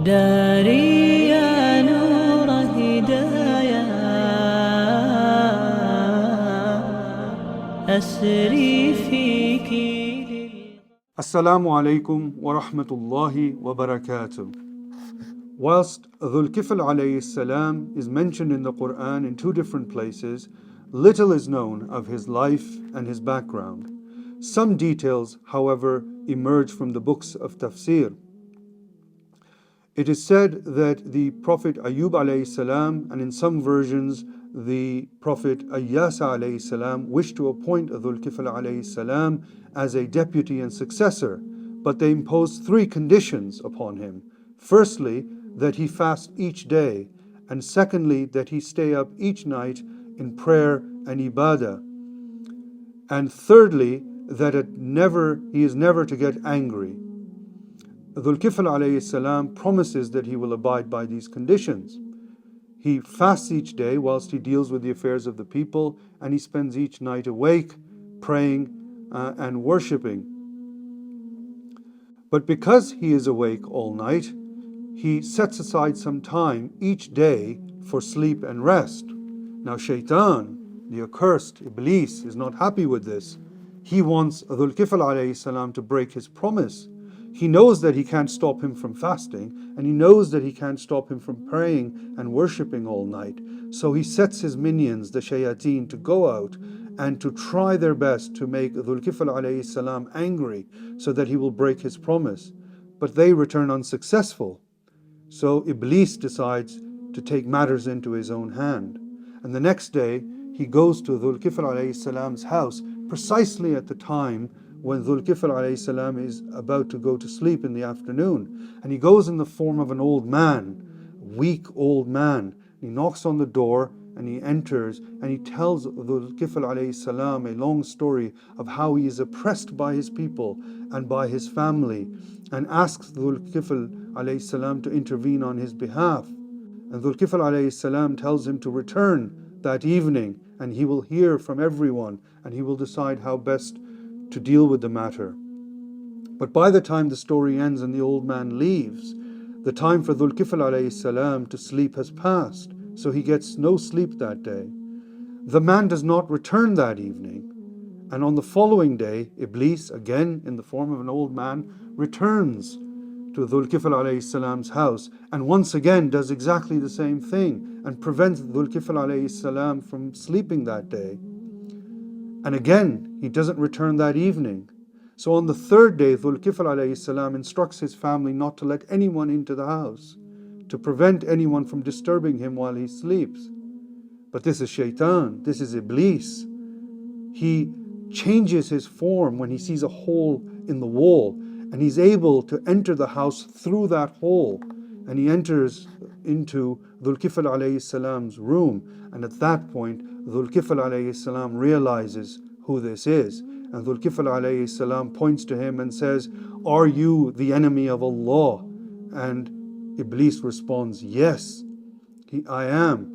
داري يا نور هدايا أسري فيك. Assalamu alaikum wa rahmatullahi wa barakatuh. Whilst Dhul-Kifl alayhi salam is mentioned in the Quran in two different places, little is known of his life and his background. Some details, however, emerge from the books of tafsir. It is said that the Prophet Ayyub alayhi salam, and in some versions the Prophet Ayyasa alayhi salam, wished to appoint Dhul-Kifl alayhi salam as a deputy and successor, but they imposed three conditions upon him. Firstly, that he fast each day, and secondly, that he stay up each night in prayer and ibadah, and thirdly, that he is never to get angry. Dhul-Kifl alayhi salam promises that he will abide by these conditions. He fasts each day whilst he deals with the affairs of the people, and he spends each night awake, praying and worshipping. But because he is awake all night, he sets aside some time each day for sleep and rest. Now Shaitan, the accursed Iblis, is not happy with this. He wants Dhul-Kifl alayhi salam to break his promise. He knows that he can't stop him from fasting, and he knows that he can't stop him from praying and worshipping all night. So he sets his minions, the shayateen, to go out and to try their best to make Dhul-Kifl alayhi salam angry so that he will break his promise. But they return unsuccessful. So Iblis decides to take matters into his own hand. And the next day, he goes to Dhul-Kifl alayhi salam's house precisely at the time when Dhul-Kifl alayhi salam is about to go to sleep in the afternoon. And he goes in the form of an old man, weak old man. He knocks on the door and he enters and he tells Dhul-Kifl alayhi salam a long story of how he is oppressed by his people and by his family, and asks Dhul-Kifl alayhi salam to intervene on his behalf. And Dhul-Kifl alayhi salam tells him to return that evening, and he will hear from everyone and he will decide how best to deal with the matter. But by the time the story ends and the old man leaves, the time for Dhul-Kifl alayhi salam to sleep has passed, so he gets no sleep that day. The man does not return that evening, and on the following day, Iblis, again in the form of an old man, returns to Dhul-Kifl alayhi salam's house, and once again does exactly the same thing and prevents Dhul-Kifl alayhi salam from sleeping that day. And again, he doesn't return that evening. So on the third day, Dhul-Kifl alayhi salam instructs his family not to let anyone into the house, to prevent anyone from disturbing him while he sleeps. But this is Shaitan, this is Iblis. He changes his form when he sees a hole in the wall, and he's able to enter the house through that hole. And he enters into Dhul-Kifl alayhi salam's room, and at that point, Dhul-Kifl alayhi salam realizes who this is. And Dhul-Kifl alayhi salam points to him and says, "Are you the enemy of Allah?" And Iblis responds, "Yes, I am."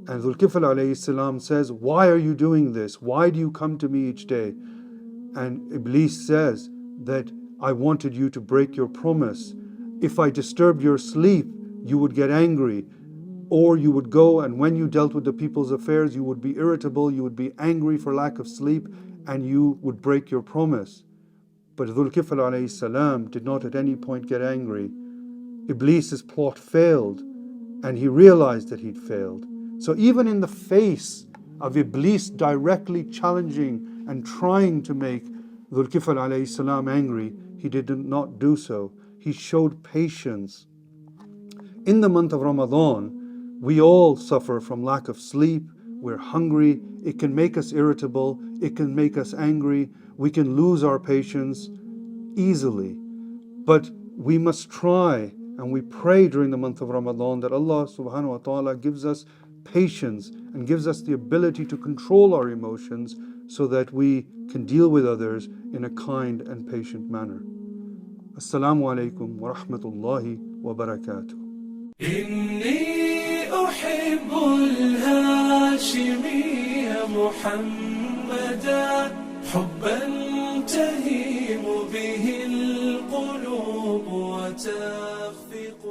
And Dhul-Kifl alayhi salam says, "Why are you doing this? Why do you come to me each day?" And Iblis says that I wanted you to break your promise. If I disturbed your sleep, you would get angry. Or you would go, and when you dealt with the people's affairs, you would be irritable, you would be angry for lack of sleep, and you would break your promise. But Dhul-Kifl alayhi salam did not at any point get angry. Iblis's plot failed, and he realized that he'd failed. So even in the face of Iblis directly challenging and trying to make Dhul-Kifl alayhi salam angry, he did not do so. He showed patience. In the month of Ramadan, we all suffer from lack of sleep. We're hungry. It can make us irritable. It can make us angry. We can lose our patience easily. But we must try, and we pray during the month of Ramadan that Allah subhanahu wa ta'ala gives us patience and gives us the ability to control our emotions so that we can deal with others in a kind and patient manner. Assalamu alaikum wa rahmatullahi wa barakatuh. أحب الهاشمي محمدا حبا تهيم به القلوب وتخفق